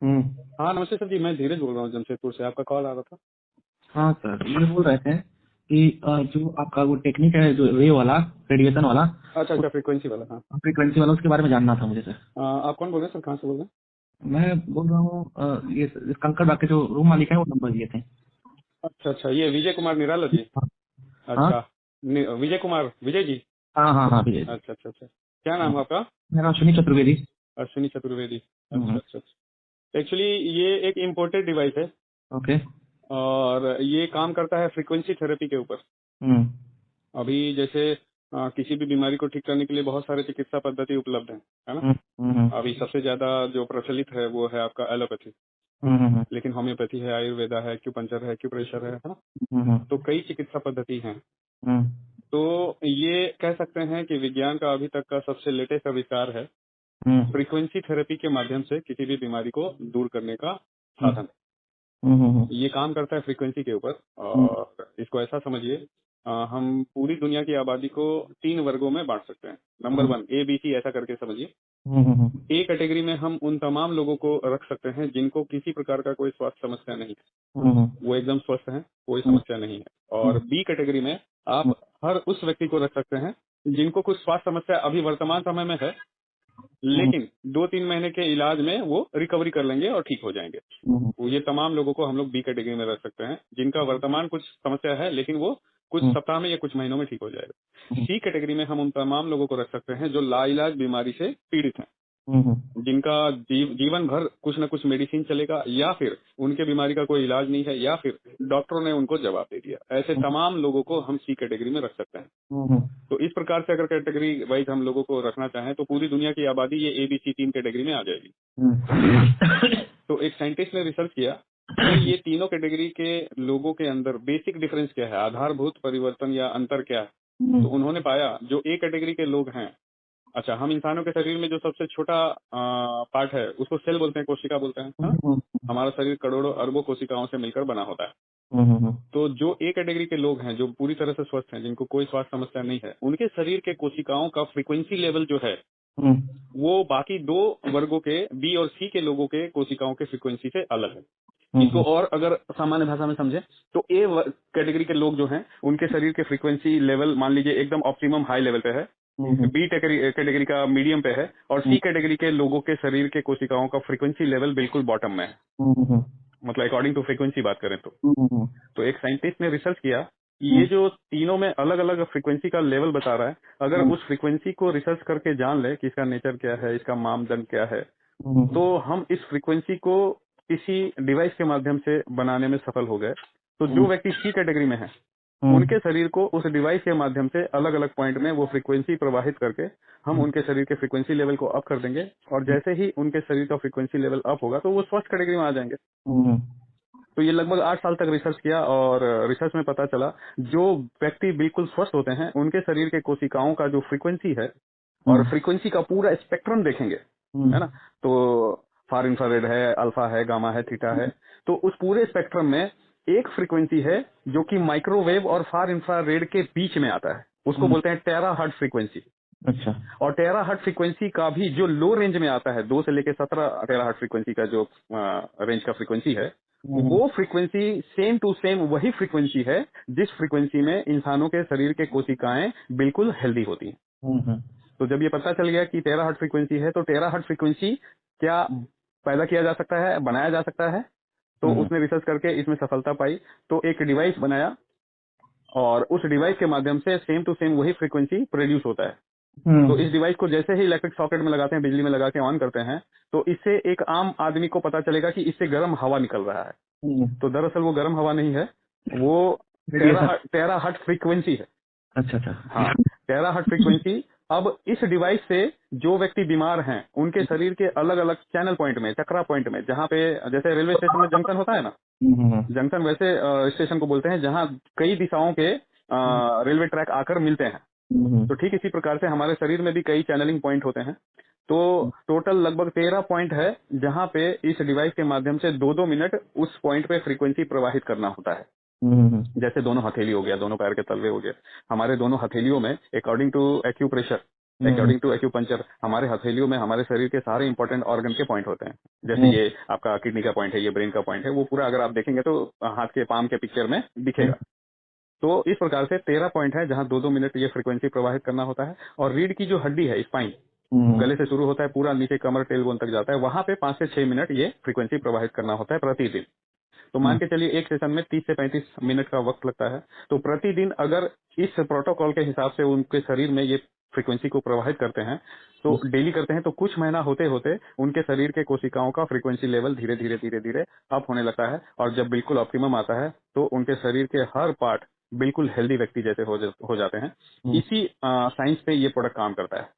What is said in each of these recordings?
हम्म। हाँ नमस्ते सर जी, मैं धीरज बोल रहा हूँ जमशेदपुर से। आपका कॉल आ रहा था। हाँ सर, ये बोल रहे थे कि जो आपका वो टेक्निक है, जो वे वाला, रेडिएशन वाला, अच्छा उस अच्छा, फ्रीक्वेंसी वाला। हाँ फ्रीक्वेंसी वाला, उसके बारे में जानना था मुझे सर। आप कौन बोल रहे हैं सर, कहाँ से बोल रहे हैं? मैं बोल रहा हूँ ये कंकड़ बाग के जो रूम मालिक है वो नंबर दिए थे। अच्छा अच्छा, ये विजय कुमार निराला जी। हाँ अच्छा, विजय कुमार, विजय जी। हाँ हाँ हाँ विजय जी। अच्छा अच्छा अच्छा, क्या नाम हाँ, है आपका? मेरा नाम सुनील चतुर्वेदी। अश्विनी चतुर्वेदी। अच्छा हम्म, अच्छा अच्छा। एक्चुअली ये एक इम्पोर्टेड डिवाइस है ओके। और ये काम करता है फ्रीक्वेंसी थेरेपी के ऊपर। हम्म, अभी जैसे किसी भी बीमारी को ठीक करने के लिए बहुत सारे चिकित्सा पद्धति उपलब्ध हैं, है ना। हम्म, हम्म, अभी सबसे ज्यादा जो प्रचलित है वो है आपका एलोपैथी, हम्म, लेकिन होम्योपैथी है, आयुर्वेदा है, एक्यूपंचर है, एक्यूप्रेशर है ना। हम्म, तो कई चिकित्सा पद्धति हैं। हम्म, तो ये कह सकते हैं कि विज्ञान का अभी तक का सबसे लेटेस्ट आविष्कार है हम्म, फ्रीक्वेंसी थेरेपी के माध्यम से किसी भी बीमारी को दूर करने का हम्म, साधन। हम्म, ये काम करता है फ्रीक्वेंसी के ऊपर। हम्म, और इसको ऐसा समझिए, हम पूरी दुनिया की आबादी को 3 वर्गों में बांट सकते हैं। नंबर 1 ABC ऐसा करके समझिए। हम्म, ए कैटेगरी में हम उन तमाम लोगों को रख सकते हैं जिनको किसी प्रकार का कोई स्वास्थ्य समस्या नहीं है, हम्म, वो एकदम स्वस्थ हैं, कोई हम्म, समस्या नहीं है। और बी कैटेगरी में आप हर उस व्यक्ति को रख सकते हैं जिनको कुछ स्वास्थ्य समस्या अभी वर्तमान समय में है, लेकिन 2-3 महीने के इलाज में वो रिकवरी कर लेंगे और ठीक हो जाएंगे। वो ये तमाम लोगों को हम लोग बी कैटेगरी में रख सकते हैं, जिनका वर्तमान कुछ समस्या है लेकिन वो कुछ सप्ताह में या कुछ महीनों में ठीक हो जाएगा। सी कैटेगरी में हम उन तमाम लोगों को रख सकते हैं जो लाइलाज बीमारी से पीड़ित हैं, जिनका जीवन भर कुछ न कुछ मेडिसिन चलेगा, या फिर उनके बीमारी का कोई इलाज नहीं है, या फिर डॉक्टरों ने उनको जवाब दे दिया। ऐसे तमाम लोगों को हम सी कैटेगरी में रख सकते हैं। तो इस प्रकार से अगर कैटेगरी वाइज हम लोगों को रखना चाहें तो पूरी दुनिया की आबादी ये ABC 3 कैटेगरी में आ जाएगी। तो एक साइंटिस्ट ने रिसर्च किया कि ये तीनों कैटेगरी के लोगों के अंदर बेसिक डिफरेंस क्या है, आधारभूत परिवर्तन या अंतर क्या है। तो उन्होंने पाया जो ए कैटेगरी के लोग हैं, अच्छा, हम इंसानों के शरीर में जो सबसे छोटा पार्ट है उसको सेल बोलते हैं, कोशिका बोलते हैं, हाँ? हमारा शरीर करोड़ों अरबों कोशिकाओं से मिलकर बना होता है। तो जो ए कैटेगरी के लोग हैं, जो पूरी तरह से स्वस्थ हैं, जिनको कोई स्वास्थ्य समस्या नहीं है, उनके शरीर के कोशिकाओं का फ्रीक्वेंसी लेवल जो है वो बाकी 2 वर्गों के बी और सी के लोगों के कोशिकाओं के फ्रीक्वेंसी से अलग है। इसको और अगर सामान्य भाषा में समझे तो ए कैटेगरी के लोग जो हैं उनके शरीर के फ्रीक्वेंसी लेवल मान लीजिए एकदम ऑप्टिमम हाई लेवल पे है, बी कैटेगरी का मीडियम पे है, और सी कैटेगरी के लोगों के शरीर के कोशिकाओं का फ्रीक्वेंसी लेवल बिल्कुल बॉटम में है। मतलब अकॉर्डिंग टू फ्रीक्वेंसी बात करें तो एक साइंटिस्ट ने रिसर्च किया कि ये जो तीनों में अलग अलग फ्रीक्वेंसी का लेवल बता रहा है, अगर उस फ्रीक्वेंसी को रिसर्च करके जान ले कि इसका नेचर क्या है, इसका मापदंड क्या है, तो हम इस फ्रीक्वेंसी को किसी डिवाइस के माध्यम से बनाने में सफल हो गए। तो जो व्यक्ति सी कैटेगरी में है उनके शरीर को उस डिवाइस के माध्यम से अलग अलग पॉइंट में वो फ्रीक्वेंसी प्रवाहित करके हम उनके शरीर के फ्रीक्वेंसी लेवल को अप कर देंगे, और जैसे ही उनके शरीर का फ्रीक्वेंसी लेवल अप होगा तो वो स्वस्थ कैटेगरी में आ जाएंगे। तो ये लगभग 8 साल तक रिसर्च किया और रिसर्च में पता चला जो व्यक्ति बिल्कुल स्वस्थ होते हैं उनके शरीर के कोशिकाओं का जो फ्रीक्वेंसी है, और फ्रीक्वेंसी का पूरा स्पेक्ट्रम देखेंगे, है ना, तो फार इंफ्रारेड है, अल्फा है, गामा है, थीटा है, तो उस पूरे स्पेक्ट्रम में एक फ्रीक्वेंसी है जो कि माइक्रोवेव और फार इंफ्रारेड के बीच में आता है, उसको बोलते हैं टेरा हर्ट्ज फ्रीक्वेंसी। अच्छा। और टेरा हर्ट्ज फ्रीक्वेंसी का भी जो लो रेंज में आता है, 2 से लेकर 17 टेरा हर्ट्ज फ्रीक्वेंसी का जो रेंज का फ्रीक्वेंसी है, वो फ्रीक्वेंसी सेम टू सेम वही फ्रीक्वेंसी है जिस फ्रीक्वेंसी में इंसानों के शरीर के कोशिकाएं बिल्कुल हेल्दी होती हैं। तो जब ये पता चल गया कि टेरा हर्ट्ज फ्रीक्वेंसी है, तो टेरा हर्ट्ज फ्रीक्वेंसी क्या पैदा किया जा सकता है, बनाया जा सकता है, तो उसने रिसर्च करके इसमें सफलता पाई। तो एक डिवाइस बनाया और उस डिवाइस के माध्यम से सेम टू सेम वही फ्रीक्वेंसी प्रोड्यूस होता है। तो इस डिवाइस को जैसे ही इलेक्ट्रिक सॉकेट में लगाते हैं, बिजली में लगा के ऑन करते हैं, तो इससे एक आम आदमी को पता चलेगा कि इससे गर्म हवा निकल रहा है। तो दरअसल वो गर्म हवा नहीं है, वो टेरा हर्ट्ज फ्रीक्वेंसी है। अच्छा अच्छा। हाँ, टेरा हर्ट्ज फ्रीक्वेंसी। अब इस डिवाइस से जो व्यक्ति बीमार हैं उनके शरीर के अलग अलग चैनल पॉइंट में, चक्रा पॉइंट में, जहाँ पे जैसे रेलवे स्टेशन में जंक्शन होता है ना, जंक्शन वैसे स्टेशन को बोलते हैं जहाँ कई दिशाओं के रेलवे ट्रैक आकर मिलते हैं। तो ठीक इसी प्रकार से हमारे शरीर में भी कई चैनलिंग पॉइंट होते हैं। तो टोटल लगभग 13 पॉइंट है जहाँ पे इस डिवाइस के माध्यम से 2-2 मिनट उस पॉइंट पे फ्रीक्वेंसी प्रवाहित करना होता है। जैसे दोनों हथेली हो गया, दोनों पैर के तलवे हो गए, हमारे दोनों हथेलियों में according to acupressure according to acupuncture हमारे हथेलियों में हमारे शरीर के सारे इंपॉर्टेंट ऑर्गन के पॉइंट होते हैं। जैसे ये आपका किडनी का पॉइंट है, ये ब्रेन का पॉइंट है, वो पूरा अगर आप देखेंगे तो हाथ के पाम के पिक्चर में दिखेगा। तो इस प्रकार से 13 पॉइंट है जहां 2-2 मिनट ये फ्रीक्वेंसी प्रवाहित करना होता है। और रीढ़ की जो हड्डी है, स्पाइन, गले से शुरू होता है पूरा नीचे कमर टेल बोन तक जाता है, वहां पे 5 से 6 मिनट ये फ्रीक्वेंसी प्रवाहित करना होता है प्रतिदिन। तो मान के चलिए एक सेशन में 30 से 35 मिनट का वक्त लगता है। तो प्रतिदिन अगर इस प्रोटोकॉल के हिसाब से उनके शरीर में ये फ्रीक्वेंसी को प्रवाहित करते हैं, तो डेली करते हैं, तो कुछ महीना होते होते उनके शरीर के कोशिकाओं का फ्रीक्वेंसी लेवल धीरे धीरे धीरे धीरे अप होने लगता है। और जब बिल्कुल ऑप्टिमम आता है तो उनके शरीर के हर पार्ट बिल्कुल हेल्दी व्यक्ति जैसे हो जाते हैं। इसी साइंस पे ये प्रोडक्ट काम करता है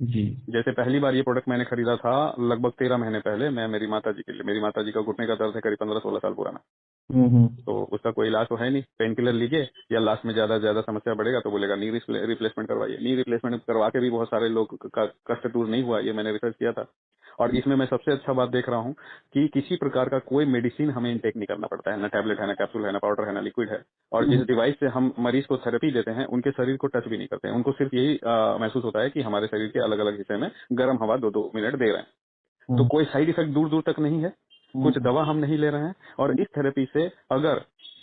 जी। जैसे पहली बार ये प्रोडक्ट मैंने खरीदा था लगभग 13 महीने पहले, मैं मेरी माता जी के लिए। मेरी माता जी का घुटने का दर्द है करीब 15-16 साल पुराना। तो उसका कोई इलाज तो है नहीं, पेन किलर लीजिए या लास्ट में ज्यादा समस्या बढ़ेगा तो बोलेगा नी रिप्लेसमेंट करवाइए। नी रिप्लेसमेंट करवा के भी बहुत सारे लोग का कष्ट दूर नहीं हुआ, ये मैंने रिसर्च किया था। और इसमें मैं सबसे अच्छा बात देख रहा हूँ कि किसी प्रकार का कोई मेडिसिन हमें इनटेक नहीं करना पड़ता है, ना टैबलेट है, ना कैप्सूल है, ना पाउडर है, ना लिक्विड है। और जिस डिवाइस से हम मरीज को थेरेपी देते हैं उनके शरीर को टच भी नहीं करते हैं, उनको सिर्फ यही महसूस होता है कि हमारे शरीर के अलग अलग हिस्से में गर्म हवा 2-2 मिनट दे रहे हैं। तो कोई साइड इफेक्ट दूर दूर तक नहीं है, कुछ दवा हम नहीं ले रहे हैं। और इस थेरेपी से अगर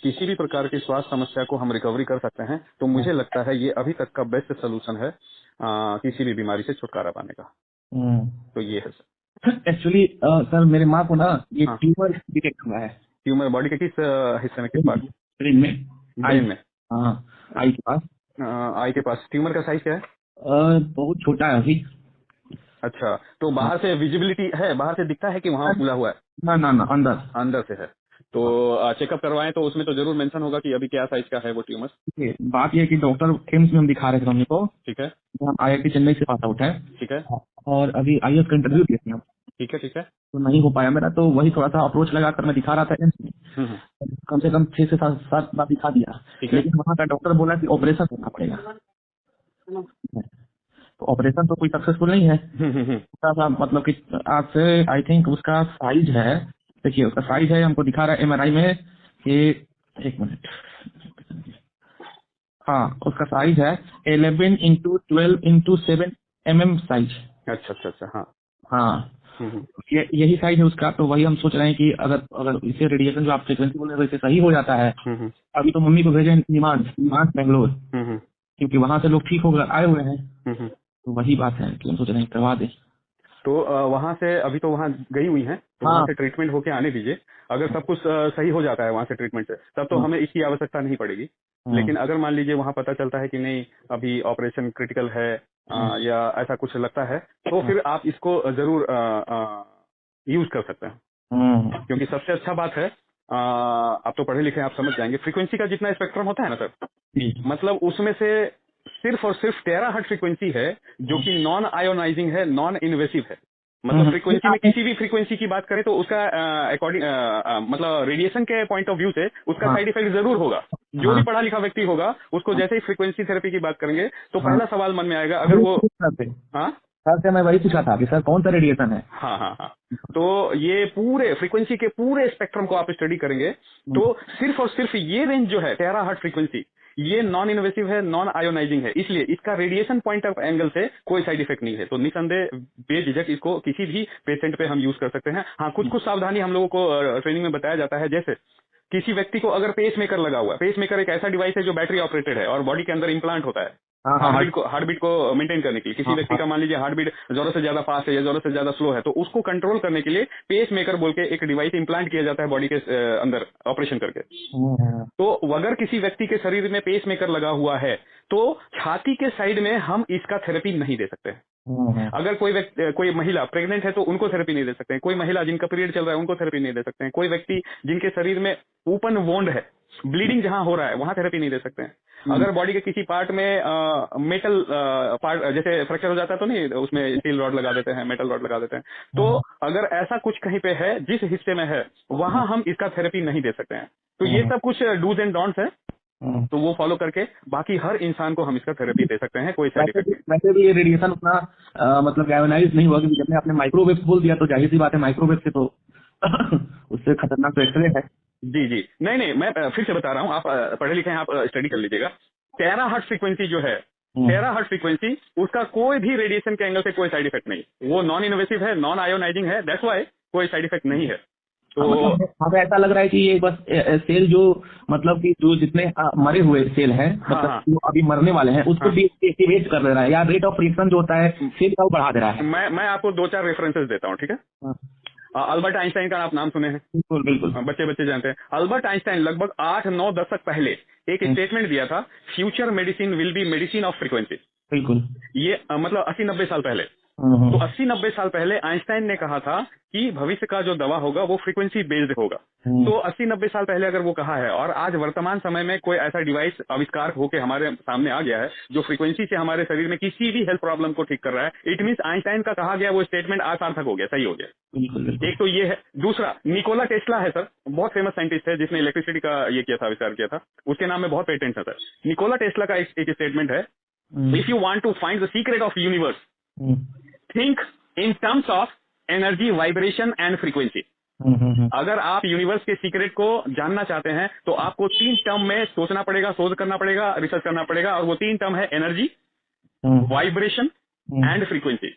किसी भी प्रकार की स्वास्थ्य समस्या को हम रिकवरी कर सकते हैं तो मुझे लगता है ये अभी तक का बेस्ट सोल्यूशन है किसी भी बीमारी से छुटकारा पाने का। तो ये है सर। एक्चुअली सर मेरे माँ को ना ये ट्यूमर डिटेक्ट हुआ है। ट्यूमर बॉडी के किस हिस्से में, किस पार्ट? ब्रेन में। ब्रेन में? हाँ, आई के पास। आई के पास। ट्यूमर का साइज क्या है? बहुत छोटा है अभी। अच्छा, तो बाहर से विजिबिलिटी है, बाहर से दिखता है कि वहाँ फूला हुआ है? ना अंदर अंदर से है। तो चेकअप करवाएं तो उसमें तो जरूर मेंशन होगा कि अभी क्या साइज का है वो ट्यूमर। बात यह है कि डॉक्टर एम्स में हम दिखा रहे थे मम्मी को। ठीक है। हम IIT चेन्नई से पास आउट है। ठीक है। और अभी IAS का इंटरव्यू दिया था। ठीक है, ठीक है। तो नहीं हो पाया मेरा, तो वही थोड़ा सा अप्रोच लगाकर मैं दिखा रहा था एम्स में। कम से कम 6 से 7 बार दिखा दिया, लेकिन वहाँ का डॉक्टर बोला कि ऑपरेशन करना पड़ेगा। तो ऑपरेशन तो कोई सक्सेसफुल नहीं है। सा मतलब कि आज से आई थिंक उसका साइज है, देखिए उसका साइज है, हमको दिखा रहा है MRI में कि 1 मिनट, हाँ उसका साइज है 11x12x7 mm साइज। अच्छा अच्छा अच्छा। हाँ हाँ, यही साइज है उसका। तो वही हम सोच रहे हैं कि अगर इसे रेडिएशन जो आप फ्रिक्वेंसी बोल रहे हैं इसे सही हो जाता है। अभी तो मम्मी को भेजे निमांस बेंगलोर, क्योंकि वहाँ से लोग ठीक होकर आए हुए हैं। तो वही बात है कि हम सोच रहे हैं करवा दें। तो वहाँ से अभी तो वहाँ गई हुई हैं, तो वहाँ से ट्रीटमेंट होके आने दीजिए। अगर सब कुछ सही हो जाता है वहाँ से ट्रीटमेंट से, तब तो हमें इसकी आवश्यकता नहीं पड़ेगी। लेकिन अगर मान लीजिए वहाँ पता चलता है कि नहीं अभी ऑपरेशन क्रिटिकल है या ऐसा कुछ लगता है, तो फिर आप इसको जरूर यूज कर सकते हैं। क्योंकि सबसे अच्छा बात है, आप तो पढ़े लिखे, आप समझ जाएंगे, फ्रीक्वेंसी का जितना स्पेक्ट्रम होता है ना सर, मतलब उसमें से सिर्फ और सिर्फ 13 हर्ट्ज फ्रीक्वेंसी है जो कि नॉन आयोनाइजिंग है, नॉन इन्वेसिव है। मतलब फ्रीक्वेंसी में किसी भी फ्रीक्वेंसी की बात करें तो उसका अकॉर्डिंग मतलब रेडिएशन के पॉइंट ऑफ व्यू से उसका साइड इफेक्ट जरूर होगा। जो भी पढ़ा लिखा व्यक्ति होगा उसको जैसे ही फ्रीक्वेंसी थेरेपी की बात करेंगे तो पहला सवाल मन में आएगा, अगर वो सर से मैं वही पूछा था कि सर कौन सा रेडिएशन है। हाँ। तो ये पूरे फ्रीक्वेंसी के पूरे स्पेक्ट्रम को आप स्टडी करेंगे तो सिर्फ और सिर्फ ये रेंज जो है 13 हर्ट्ज फ्रीक्वेंसी, ये नॉन इन्वेसिव है, नॉन आयोनाइजिंग है, इसलिए इसका रेडिएशन पॉइंट ऑफ एंगल से कोई साइड इफेक्ट नहीं है। तो निसंदेह बेझिझक इसको किसी भी पेशेंट पे हम यूज कर सकते हैं। हाँ, कुछ सावधानी हम लोगों को ट्रेनिंग में बताया जाता है। जैसे किसी व्यक्ति को अगर पेस मेकर लगा हुआ है, पेस मेकर एक ऐसा डिवाइस है जो बैटरी ऑपरेटेड है और बॉडी के अंदर इम्प्लांट होता है हार्ट बीट को मेंटेन करने के लिए। किसी व्यक्ति का मान लीजिए हार्ट बीट जरूरत से ज्यादा फास्ट है या जरूरत से ज्यादा स्लो है, तो उसको कंट्रोल करने के लिए पेस मेकर बोल के एक डिवाइस इम्प्लांट किया जाता है बॉडी के अंदर ऑपरेशन करके। तो अगर किसी व्यक्ति के शरीर में पेस मेकर लगा हुआ है तो छाती के साइड में हम इसका थेरेपी नहीं दे सकते हैं। अगर कोई महिला प्रेग्नेंट है तो उनको थेरेपी नहीं दे सकते हैं। कोई महिला जिनका पीरियड चल रहा है उनको थेरेपी नहीं दे सकते हैं। कोई व्यक्ति जिनके शरीर में ओपन वोंड है, ब्लीडिंग जहां हो रहा है, वहां थेरेपी नहीं दे सकते हैं। अगर बॉडी के किसी पार्ट में मेटल पार्ट जैसे फ्रैक्चर हो जाता है तो नहीं उसमें स्टील रॉड लगा देते हैं, मेटल रॉड लगा देते हैं। तो अगर ऐसा कुछ कहीं पे है जिस हिस्से में है वहां हम इसका थेरेपी नहीं दे सकते हैं। तो ये सब कुछ डूज एंड डोंट्स है, तो वो फॉलो करके बाकी हर इंसान को हम इसका थेरेपी दे सकते हैं, कोई साइड इफेक्ट नहीं। वैसे भी ये रेडिएशन उतना मतलब गायनाइज नहीं हुआ, क्योंकि आपने माइक्रोवेव बोल दिया तो जाहिर सी बात है माइक्रोवेव से तो उससे खतरनाक तो एक्सरे है। जी नहीं, मैं फिर से बता रहा हूँ, आप पढ़े लिखे हैं, आप स्टडी कर लीजिएगा। 13 हर्ट्ज फ्रीक्वेंसी जो है टेराहर्ट्ज फ्रीक्वेंसी, उसका कोई भी रेडिएशन के एंगल से कोई साइड इफेक्ट नहीं, वो नॉन इन्वेसिव है, नॉन आयोनाइजिंग है, दैट्स वाई कोई साइड इफेक्ट नहीं है। तो मतलब हमें ऐसा लग रहा है कि ये बस सेल जो मतलब कि जो जितने मरे हुए सेल हैं, मतलब जो अभी मरने वाले हैं, उसको डीएक्टिवेट कर दे रहा है, या रेट ऑफ रिएक्शन जो होता है सेल का बढ़ा दे रहा है। मैं आपको 2-4 रेफरेंसेस देता हूँ, ठीक है। अल्बर्ट आइंस्टाइन का आप नाम सुने हैं? बिल्कुल बिल्कुल, बच्चे जानते हैं। अल्बर्ट आइंस्टाइन लगभग 8-9 दशक पहले एक स्टेटमेंट दिया था, future medicine will be medicine of frequency. बिल्कुल, ये मतलब 80-90 साल पहले। तो 80-90 साल पहले आइंस्टाइन ने कहा था कि भविष्य का जो दवा होगा वो फ्रीक्वेंसी बेस्ड होगा। तो 80-90 साल पहले अगर वो कहा है, और आज वर्तमान समय में कोई ऐसा डिवाइस आविष्कार होके हमारे सामने आ गया है जो फ्रीक्वेंसी से हमारे शरीर में किसी भी हेल्थ प्रॉब्लम को ठीक कर रहा है, इट मीन्स आइंस्टाइन का कहा गया वो स्टेटमेंट आज सार्थक हो गया, सही हो गया। एक तो ये है। दूसरा, निकोला टेस्ला है सर, बहुत फेमस साइंटिस्ट है जिसने इलेक्ट्रिसिटी का ये किया था, आविष्कार किया था, उसके नाम में बहुत पेटेंट है सर। निकोला टेस्ला का एक स्टेटमेंट है, if you want to find the secret of universe, think in terms of energy, vibration and frequency. अगर आप यूनिवर्स के सीक्रेट को जानना चाहते हैं तो आपको 3 टर्म में सोचना पड़ेगा, शोध करना पड़ेगा, रिसर्च करना पड़ेगा, और वो 3 टर्म है एनर्जी, वाइब्रेशन एंड फ्रीक्वेंसी।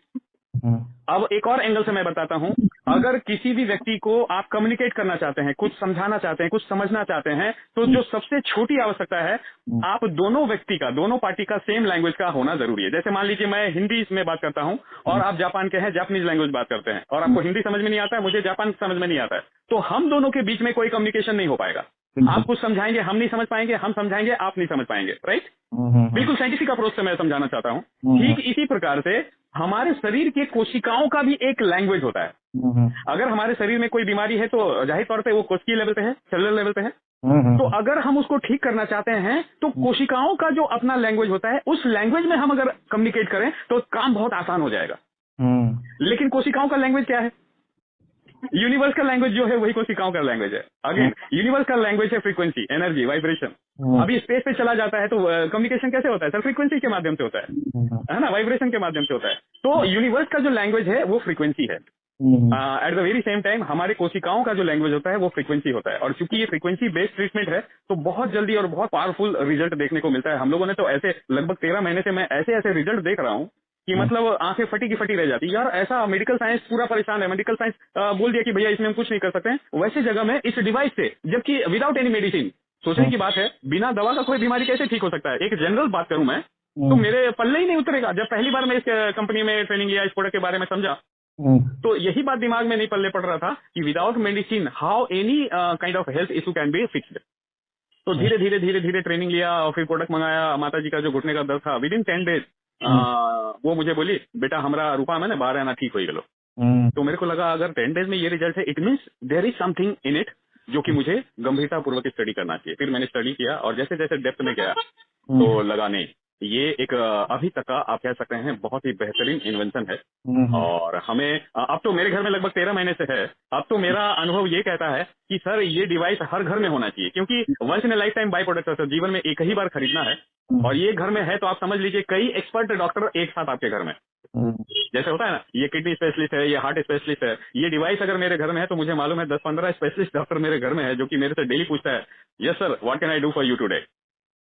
अब एक और एंगल से मैं बताता हूं, अगर किसी भी व्यक्ति को आप कम्युनिकेट करना चाहते हैं, कुछ समझाना चाहते हैं, कुछ समझना चाहते हैं, तो जो सबसे छोटी आवश्यकता है, आप दोनों व्यक्ति का, दोनों पार्टी का सेम लैंग्वेज का होना जरूरी है। जैसे मान लीजिए मैं हिंदी में बात करता हूं और आप जापान के हैं, जापानीज लैंग्वेज बात करते हैं, और आपको हिंदी समझ में नहीं आता है, मुझे जापान समझ में नहीं आता है, तो हम दोनों के बीच में कोई कम्युनिकेशन नहीं हो पाएगा। आप कुछ समझाएंगे, हम नहीं समझ पाएंगे, हम समझाएंगे, आप नहीं समझ पाएंगे, राइट। बिल्कुल साइंटिफिक अप्रोच से मैं समझाना चाहता हूँ। ठीक इसी प्रकार से हमारे शरीर के कोशिकाओं का भी एक लैंग्वेज होता है। अगर हमारे शरीर में कोई बीमारी है तो जाहिर तौर पे वो कोशिकीय लेवल पे है, सेलुलर लेवल पे है। तो अगर हम उसको ठीक करना चाहते हैं तो कोशिकाओं का जो अपना लैंग्वेज होता है, उस लैंग्वेज में हम अगर कम्युनिकेट करें तो काम बहुत आसान हो जाएगा। लेकिन कोशिकाओं का लैंग्वेज क्या है? यूनिवर्स का लैंग्वेज जो है वही कोशिकाओं का लैंग्वेज है। अगेन यूनिवर्स का लैंग्वेज है फ्रीक्वेंसी, एनर्जी, वाइब्रेशन। अभी स्पेस पे चला जाता है तो कम्युनिकेशन कैसे होता है सर? फ्रीक्वेंसी के माध्यम से होता है ना, वाइब्रेशन के माध्यम से होता है। तो यूनिवर्स का जो लैंग्वेज है वो फ्रीक्वेंसी है। At the very same time हमारे कोशिकाओं का जो लैंग्वेज होता है वो फ्रीक्वेंसी होता है। और चूंकि ये फ्रीक्वेंसी बेस्ड ट्रीटमेंट है तो बहुत जल्दी और बहुत पावरफुल रिजल्ट देखने को मिलता है। हम लोगों ने तो ऐसे लगभग 13 महीने से मैं ऐसे रिजल्ट देख रहा हूँ कि मतलब आंखें फटी की फटी रह जाती। यार ऐसा मेडिकल साइंस पूरा परेशान है, मेडिकल साइंस बोल दिया कि भैया इसमें हम कुछ नहीं कर सकते हैं, वैसे जगह में इस डिवाइस से, जबकि विदाउट एनी मेडिसिन, सोचने की बात है, बिना दवा का कोई बीमारी कैसे ठीक हो सकता है? एक जनरल बात करूं मैं तो मेरे पल्ले ही नहीं उतरेगा। जब पहली बार मैं इस कंपनी में ट्रेनिंग लिया, इस प्रोडक्ट के बारे में समझा, तो यही बात दिमाग में नहीं पल्ले पड़ रहा था कि without medicine how any kind of health issue can be fixed. तो धीरे धीरे धीरे धीरे ट्रेनिंग लिया और फिर प्रोडक्ट मंगाया। माता जी का जो घुटने का दर्द था, विद इन 10 डेज वो मुझे बोली, बेटा हमारा रूपा में ना 12 आना ठीक हो गलो। तो मेरे को लगा अगर 10 डेज में ये रिजल्ट है, it means there is something in it जो कि मुझे गंभीरता पूर्वक स्टडी करना चाहिए। फिर मैंने स्टडी किया और जैसे जैसे डेप्थ में गया तो लगा नहीं, ये एक अभी तक का आप कह सकते हैं बहुत ही बेहतरीन इन्वेंशन है। और हमें अब तो मेरे घर में लगभग 13 महीने से है। अब तो मेरा अनुभव ये कहता है कि सर ये डिवाइस हर घर में होना चाहिए, क्योंकि once in a life time buy product है सर, जीवन में एक ही बार खरीदना है। और ये घर में है तो आप समझ लीजिए कई एक्सपर्ट डॉक्टर एक साथ आपके घर में, जैसे होता है ना, ये किडनी स्पेशलिस्ट है, ये हार्ट स्पेशलिस्ट है। ये डिवाइस अगर मेरे घर में है तो मुझे मालूम है 10-15 स्पेशलिस्ट डॉक्टर मेरे घर में है जो कि मेरे से डेली पूछता है, yes sir what can I do for you today.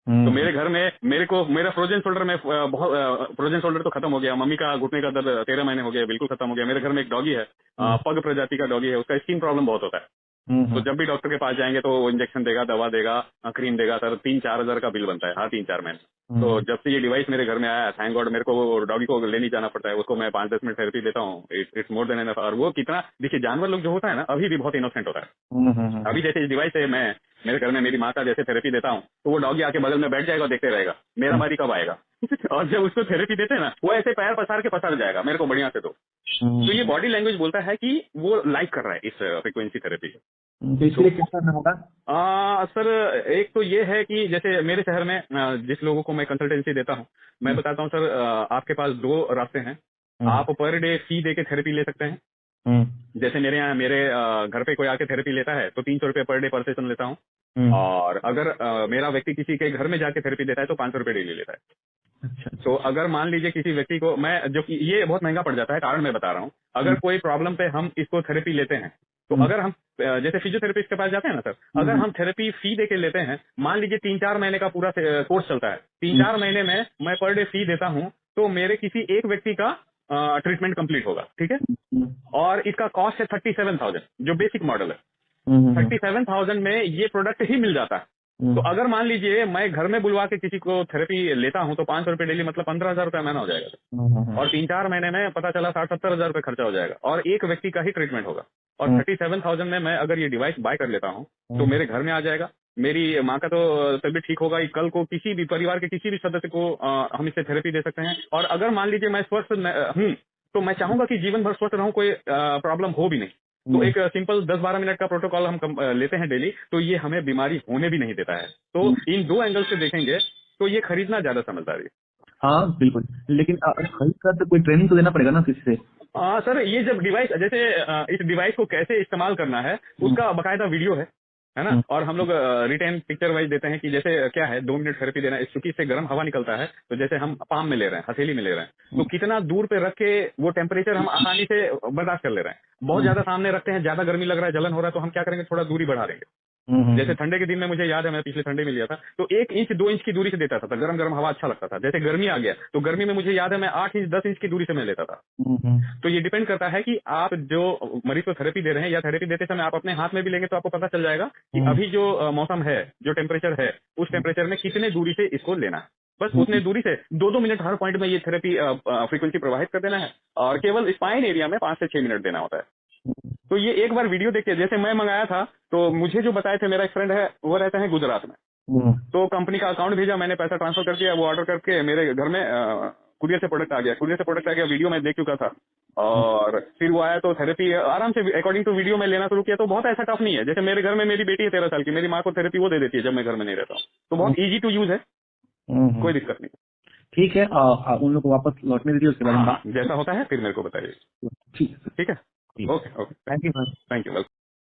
तो मेरे घर में मेरा फ्रोजन शोल्डर में बहुत फ्रोजन शोल्डर तो खत्म हो गया। मम्मी का घुटने का दर्द 13 महीने हो गया, बिल्कुल खत्म हो गया। मेरे घर में एक डॉगी है, पग प्रजाति का डॉगी है, उसका स्किन प्रॉब्लम बहुत होता है। तो जब भी डॉक्टर के पास जाएंगे तो वो इंजेक्शन देगा, दवा देगा, क्रीम देगा सर, 3-4 हजार का बिल बनता है हर 3-4 महीने। तो जब से ये डिवाइस मेरे घर में आया, थैंक गॉड, मेरे को डॉगी को लेने जाना पड़ता है, उसको मैं 5-10 मिनट थेरेपी देता हूँ, इट्स मोर देन एनफ। और वो कितना, देखिए जानवर लोग जो होता है ना अभी भी बहुत इनोसेंट होता है। अभी जैसे इस डिवाइस से मैं मेरे घर में मेरी माँ का जैसे थेरेपी देता हूँ तो वो डॉगी आके बगल में बैठ जाएगा और देखते रहेगा मेरा बारी कब आएगा। और जब उसको थेरेपी देते हैं ना वो ऐसे पैर पसार के पसार जाएगा मेरे को बढ़िया से। तो ये बॉडी लैंग्वेज बोलता है कि वो लाइक कर रहा है इस फ्रीक्वेंसी थेरेपी से। तो इसलिए क्या करना होगा? सर एक तो ये है कि जैसे मेरे शहर में जिस लोगों को मैं कंसल्टेंसी देता हूँ, मैं बताता हूँ सर, आपके पास 2 रास्ते हैं। आप पर डे फी दे के थेरेपी ले सकते हैं। जैसे मेरे यहाँ मेरे घर पे कोई आके थेरेपी लेता है तो 300 रुपये पर डे पर सेशन लेता हूँ। और अगर मेरा व्यक्ति किसी के घर में जाके थेरेपी देता है तो 500 रुपये डेली लेता है। अच्छा। तो अगर मान लीजिए किसी व्यक्ति को मैं जो कि ये बहुत महंगा पड़ जाता है, कारण मैं बता रहा हूँ, अगर कोई प्रॉब्लम पे हम इसको थेरेपी लेते हैं तो अगर हम जैसे फिजियोथेरेपिस्ट के पास जाते हैं ना सर, अगर हम थेरेपी फी दे के लेते हैं, मान लीजिए 3-4 महीने का पूरा कोर्स चलता है, 3-4 महीने में मैं पर डे फी देता हूँ, तो मेरे किसी एक व्यक्ति का ट्रीटमेंट कंप्लीट होगा, ठीक है। और इसका कॉस्ट है 37,000 जो बेसिक मॉडल है। 37,000 में ये प्रोडक्ट ही मिल जाता है। तो अगर मान लीजिए मैं घर में बुलवा के किसी को थेरेपी लेता हूँ तो 500 रुपए डेली, मतलब 15,000 रुपया महीना हो जाएगा। और 3-4 महीने में पता चला 60-70 हजार रुपये खर्चा हो जाएगा और एक व्यक्ति का ही ट्रीटमेंट होगा। और 37,000 में मैं अगर ये डिवाइस बाय कर लेता हूँ तो मेरे घर में आ जाएगा, मेरी माँ का तो तबीयत ठीक होगा, कल को किसी भी परिवार के किसी भी सदस्य को हम इससे थेरेपी दे सकते हैं। और अगर मान लीजिए मैं स्वस्थ हूँ तो मैं चाहूंगा कि जीवन भर स्वस्थ रहूं, कोई प्रॉब्लम हो भी नहीं। तो एक सिंपल 10-12 मिनट का प्रोटोकॉल हम लेते हैं डेली, तो ये हमें बीमारी होने भी नहीं देता है। तो इन दो एंगल से देखेंगे तो ये खरीदना ज्यादा समझदारी है। हाँ बिल्कुल, लेकिन खरीद कर तो कोई ट्रेनिंग तो देना पड़ेगा ना किसी से। सर ये जब डिवाइस, जैसे इस डिवाइस को कैसे इस्तेमाल करना है उसका बाकायदा वीडियो है ना। और हम लोग रिटेन पिक्चर वाइज देते हैं कि जैसे क्या है 2 मिनट थेरेपी देना है, क्योंकि इससे गर्म हवा निकलता है। तो जैसे हम पाम में ले रहे हैं, हथेली में ले रहे हैं, तो कितना दूर पे रख के वो टेम्परेचर हम आसानी से बर्दाश्त कर ले रहे हैं। बहुत ज्यादा सामने रखते हैं, ज्यादा गर्मी लग रहा है, जलन हो रहा है, तो हम क्या करेंगे, थोड़ा दूरी बढ़ा देंगे। जैसे ठंडे के दिन में मुझे याद है, मैं पिछले ठंडे में लिया था तो 1 इंच 2 इंच की दूरी से देता था, गरम गरम हवा अच्छा लगता था। जैसे गर्मी आ गया तो गर्मी में मुझे याद है मैं 8 इंच 10 इंच की दूरी से मैं लेता था। तो ये डिपेंड करता है कि आप जो मरीज को थेरेपी दे रहे हैं या थेरेपी देते समय आप अपने हाथ में भी लेंगे तो आपको पता चल जाएगा कि अभी जो मौसम है, जो टेम्परेचर है, उस टेम्परेचर में कितने दूरी से इसको लेना है। बस उतने दूरी से 2-2 मिनट हर पॉइंट में ये थेरेपी फ्रीक्वेंसी प्रवाहित कर देना है और केवल स्पाइन एरिया में 5 से 6 मिनट देना होता है। तो ये एक बार वीडियो देखिए, जैसे मैं मंगाया था तो मुझे जो बताए थे, मेरा एक फ्रेंड है वो रहता है गुजरात में, तो कंपनी का अकाउंट भेजा, मैंने पैसा ट्रांसफर कर दिया, वो ऑर्डर करके मेरे घर में कुरियर से प्रोडक्ट आ गया, वीडियो मैं देख चुका था। और फिर वो आया तो थेरेपी आराम से अकॉर्डिंग टू वीडियो में लेना शुरू किया। तो बहुत ऐसा टफ नहीं है। जैसे मेरे घर में मेरी बेटी है 13 साल की, मेरी माँ को थेरेपी वो दे देती है जब मैं घर में नहीं रहता हूँ, तो बहुत ईजी टू यूज है, कोई दिक्कत नहीं। ठीक है, उन लोग को वापस लौटने दीजिए, उसके बाद जैसा होता है फिर मेरे को बताइए। ठीक है। ठीक है, okay, thank you. Thank you.